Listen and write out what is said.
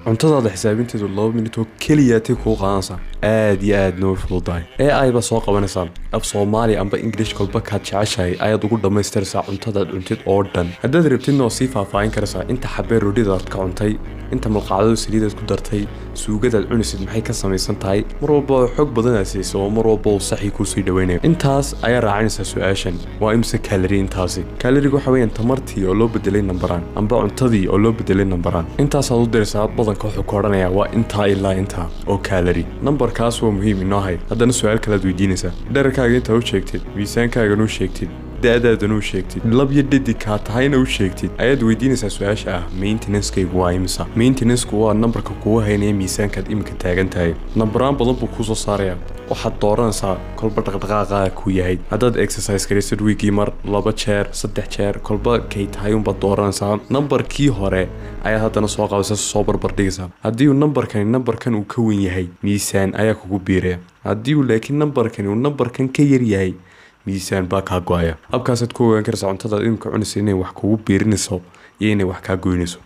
cuntadaada xisaabinteedu 2 minute oo kaliya tii ku qaanaysa aad iyo aad noo fududahay AI ba soo qabanaysa af Soomaali amba English kolba ka jeceshay ayaad ugu dhameystiraysaa cuntadaad cuntid oo dhan haddaad rabtid noo sii faahfaahin karaysaa inta xabee roodhidaad ka cuntay inta malqacdo saliidaad ku dartay suugadaad cunisid maxay ka samaysan tahay mar walba xog badan aasayso oo mar walba saxii ku sii dhaweynayo intaas ayaa raacinaysa su'aashan waa imse calorie intaasi calorie waxa weeyaan tamartii oo loo bedelay nambaraan amba cuntadii oo loo bedelay nambaraan intaas aad u diraysaa badanka wuxuu ka oranayaa waa inta ilaa inta oo calorie nambarkaas waa muhiim inoo hay haddana su'aal kale aad weydiinaysaa dhererkaaga inta u sheegtid miisaankaaga u sheegtid da'daada u sheegtid lab iyo dhadig ka tahayna u sheegtid ayaad weydiinaysaa su'aasha ah maintenance-kaygu waa imisa maintenance-ku waa nambarka kugu haynaya miisaankaad imika taagan tahay nambaraan badan buu kusoo saarayaa waxaad dooranaysaa kolba dhaqdhaqaaqa ku yahay haddaad exercise garaysid weekii mar 2 jeer 3 jeer kolba kay tahay unbaad dooranaysaa nambarkii hore ayaad haddana soo qaadaysaa soo barbardhigaysaa haddii uu nambarkan uu ka weyn yahay miisaan ayaa kugu biiraya haddii uu laakiin nambarkan ka yar yahay miisaan baa kaa go'aya habkaasaad ku ogaan karaysaa cuntadaad imika cunaysa inay wax kugu biirinayso iyo inay wax kaa goynayso